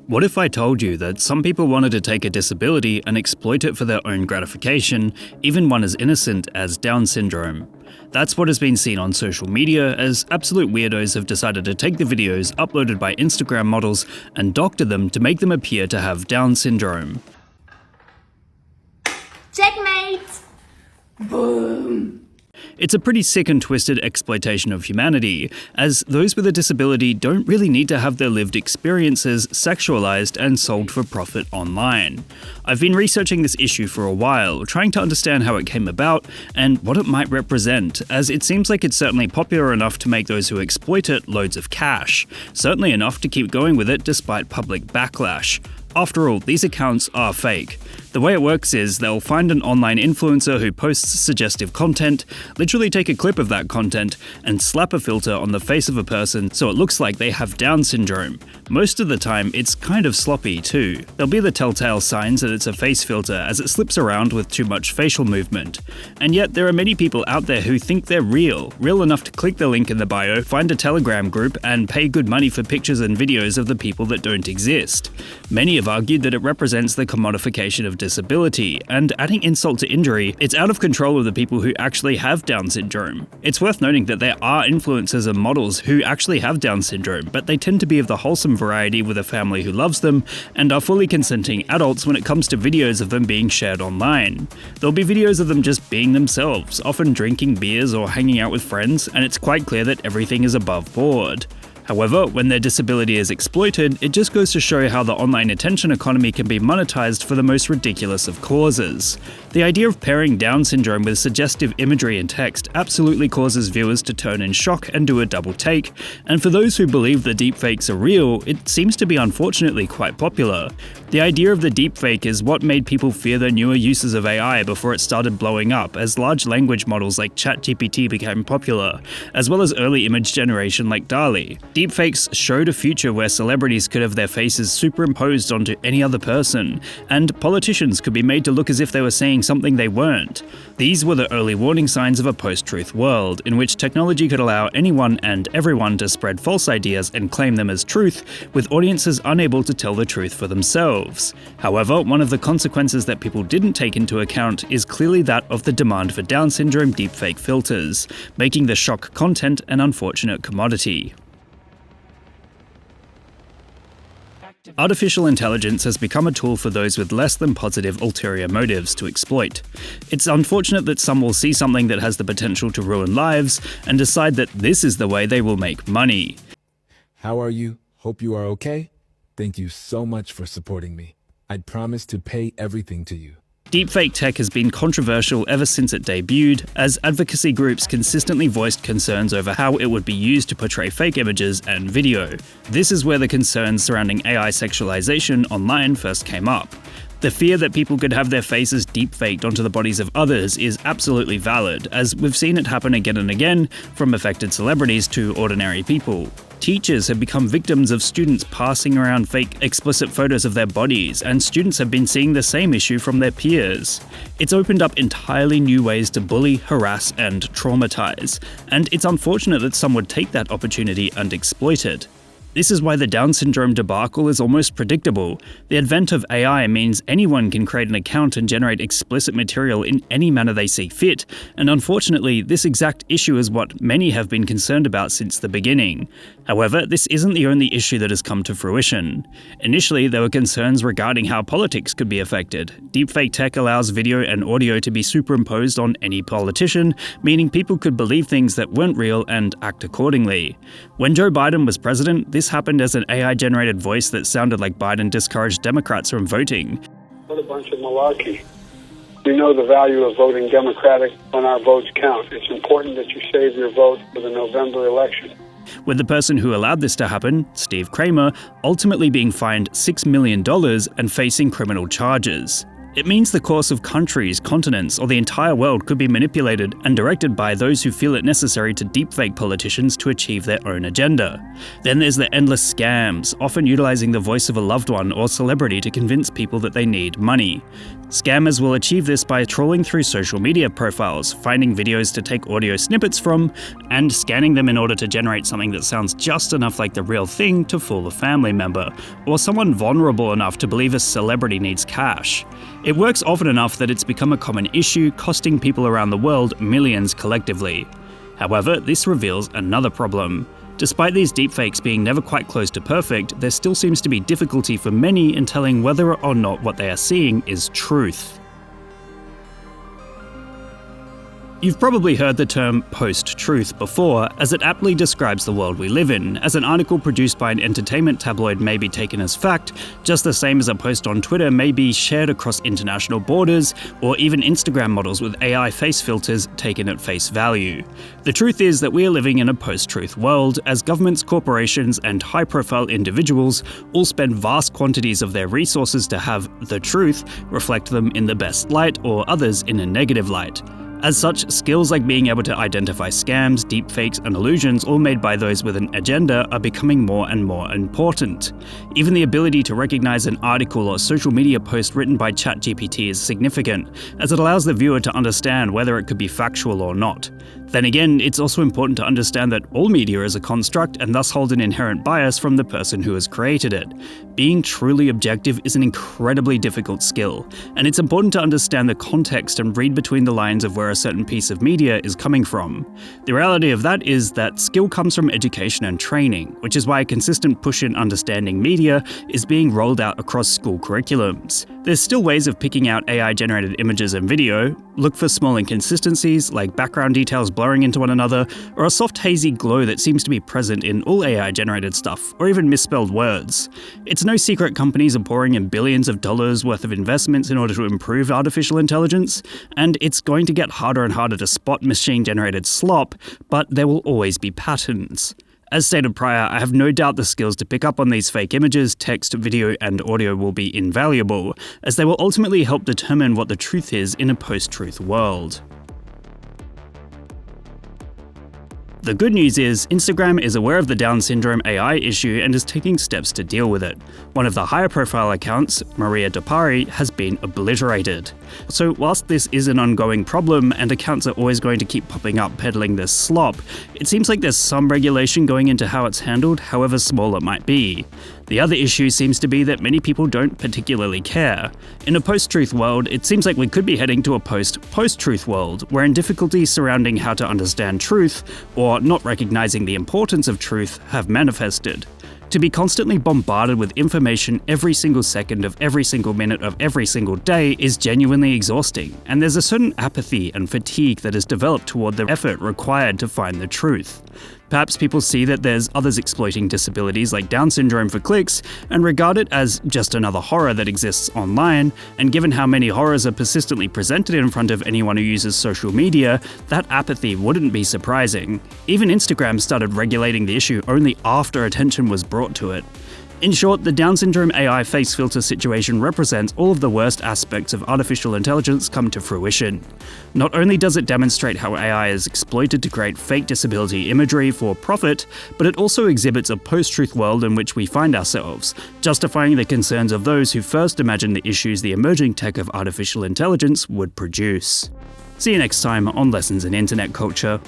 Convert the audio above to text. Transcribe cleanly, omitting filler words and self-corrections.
What if I told you that some people wanted to take a disability and exploit it for their own gratification, even one as innocent as Down syndrome? That's what has been seen on social media, as absolute weirdos have decided to take the videos uploaded by Instagram models and doctor them to make them appear to have Down syndrome. Checkmate! Boom! It's a pretty sick and twisted exploitation of humanity, as those with a disability don't really need to have their lived experiences sexualized and sold for profit online. I've been researching this issue for a while, trying to understand how it came about and what it might represent, as it seems like it's certainly popular enough to make those who exploit it loads of cash, certainly enough to keep going with it despite public backlash. After all, these accounts are fake. The way it works is they'll find an online influencer who posts suggestive content, literally take a clip of that content, and slap a filter on the face of a person so it looks like they have Down syndrome. Most of the time, it's kind of sloppy too. There'll be the telltale signs that it's a face filter as it slips around with too much facial movement. And yet, there are many people out there who think they're real enough to click the link in the bio, find a Telegram group, and pay good money for pictures and videos of the people that don't exist. Many have argued that it represents the commodification of disability, and adding insult to injury, it's out of control of the people who actually have Down syndrome. It's worth noting that there are influencers and models who actually have Down syndrome, but they tend to be of the wholesome variety with a family who loves them, and are fully consenting adults when it comes to videos of them being shared online. There'll be videos of them just being themselves, often drinking beers or hanging out with friends, and it's quite clear that everything is above board. However, when their disability is exploited, it just goes to show how the online attention economy can be monetized for the most ridiculous of causes. The idea of pairing Down syndrome with suggestive imagery and text absolutely causes viewers to turn in shock and do a double take, and for those who believe the deepfakes are real, it seems to be unfortunately quite popular. The idea of the deepfake is what made people fear the newer uses of AI before it started blowing up, as large language models like ChatGPT became popular, as well as early image generation like DALL-E. Deepfakes showed a future where celebrities could have their faces superimposed onto any other person, and politicians could be made to look as if they were saying something they weren't. These were the early warning signs of a post-truth world, in which technology could allow anyone and everyone to spread false ideas and claim them as truth, with audiences unable to tell the truth for themselves. However, one of the consequences that people didn't take into account is clearly that of the demand for Down syndrome deepfake filters, making the shock content an unfortunate commodity. Artificial intelligence has become a tool for those with less than positive ulterior motives to exploit. It's unfortunate that some will see something that has the potential to ruin lives and decide that this is the way they will make money. How are you? Hope you are okay? Thank you so much for supporting me. I'd promise to pay everything to you. Deepfake tech has been controversial ever since it debuted, as advocacy groups consistently voiced concerns over how it would be used to portray fake images and video. This is where the concerns surrounding AI sexualization online first came up. The fear that people could have their faces deepfaked onto the bodies of others is absolutely valid, as we've seen it happen again and again, from affected celebrities to ordinary people. Teachers have become victims of students passing around fake explicit photos of their bodies, and students have been seeing the same issue from their peers. It's opened up entirely new ways to bully, harass, and traumatize, and it's unfortunate that some would take that opportunity and exploit it. This is why the Down syndrome debacle is almost predictable. The advent of AI means anyone can create an account and generate explicit material in any manner they see fit, and unfortunately, this exact issue is what many have been concerned about since the beginning. However, this isn't the only issue that has come to fruition. Initially, there were concerns regarding how politics could be affected. Deepfake tech allows video and audio to be superimposed on any politician, meaning people could believe things that weren't real and act accordingly. When Joe Biden was president, this happened as an AI-generated voice that sounded like Biden discouraged Democrats from voting. What a bunch of malarkey. We know the value of voting Democratic when our votes count. It's important that you save your vote for the November election. With the person who allowed this to happen, Steve Kramer, ultimately being fined $6 million and facing criminal charges. It means the course of countries, continents, or the entire world could be manipulated and directed by those who feel it necessary to deepfake politicians to achieve their own agenda. Then there's the endless scams, often utilizing the voice of a loved one or celebrity to convince people that they need money. Scammers will achieve this by trawling through social media profiles, finding videos to take audio snippets from, and scanning them in order to generate something that sounds just enough like the real thing to fool a family member, or someone vulnerable enough to believe a celebrity needs cash. It works often enough that it's become a common issue, costing people around the world millions collectively. However, this reveals another problem. Despite these deepfakes being never quite close to perfect, there still seems to be difficulty for many in telling whether or not what they are seeing is truth. You've probably heard the term post-truth before, as it aptly describes the world we live in, as an article produced by an entertainment tabloid may be taken as fact, just the same as a post on Twitter may be shared across international borders, or even Instagram models with AI face filters taken at face value. The truth is that we are living in a post-truth world, as governments, corporations, and high-profile individuals all spend vast quantities of their resources to have the truth reflect them in the best light, or others in a negative light. As such, skills like being able to identify scams, deepfakes, and illusions all made by those with an agenda are becoming more and more important. Even the ability to recognize an article or social media post written by ChatGPT is significant, as it allows the viewer to understand whether it could be factual or not. Then again, it's also important to understand that all media is a construct and thus hold an inherent bias from the person who has created it. Being truly objective is an incredibly difficult skill, and it's important to understand the context and read between the lines of where a certain piece of media is coming from. The reality of that is that skill comes from education and training, which is why a consistent push in understanding media is being rolled out across school curriculums. There's still ways of picking out AI-generated images and video. Look for small inconsistencies, like background details blurring into one another, or a soft hazy glow that seems to be present in all AI-generated stuff, or even misspelled words. It's no secret companies are pouring in billions of dollars worth of investments in order to improve artificial intelligence, and it's going to get harder and harder to spot machine-generated slop, but there will always be patterns. As stated prior, I have no doubt the skills to pick up on these fake images, text, video, and audio will be invaluable, as they will ultimately help determine what the truth is in a post-truth world. The good news is, Instagram is aware of the Down syndrome AI issue and is taking steps to deal with it. One of the higher profile accounts, Maria Depari, has been obliterated. So whilst this is an ongoing problem and accounts are always going to keep popping up peddling this slop, it seems like there's some regulation going into how it's handled, however small it might be. The other issue seems to be that many people don't particularly care. In a post-truth world, it seems like we could be heading to a post-truth world, wherein difficulties surrounding how to understand truth, or not recognizing the importance of truth, have manifested. To be constantly bombarded with information every single second of every single minute of every single day is genuinely exhausting, and there's a certain apathy and fatigue that has developed toward the effort required to find the truth. Perhaps people see that there's others exploiting disabilities like Down syndrome for clicks and regard it as just another horror that exists online, and given how many horrors are persistently presented in front of anyone who uses social media, that apathy wouldn't be surprising. Even Instagram started regulating the issue only after attention was brought to it. In short, the Down syndrome AI face filter situation represents all of the worst aspects of artificial intelligence come to fruition. Not only does it demonstrate how AI is exploited to create fake disability imagery for profit, but it also exhibits a post-truth world in which we find ourselves, justifying the concerns of those who first imagined the issues the emerging tech of artificial intelligence would produce. See you next time on Lessons in Internet Culture.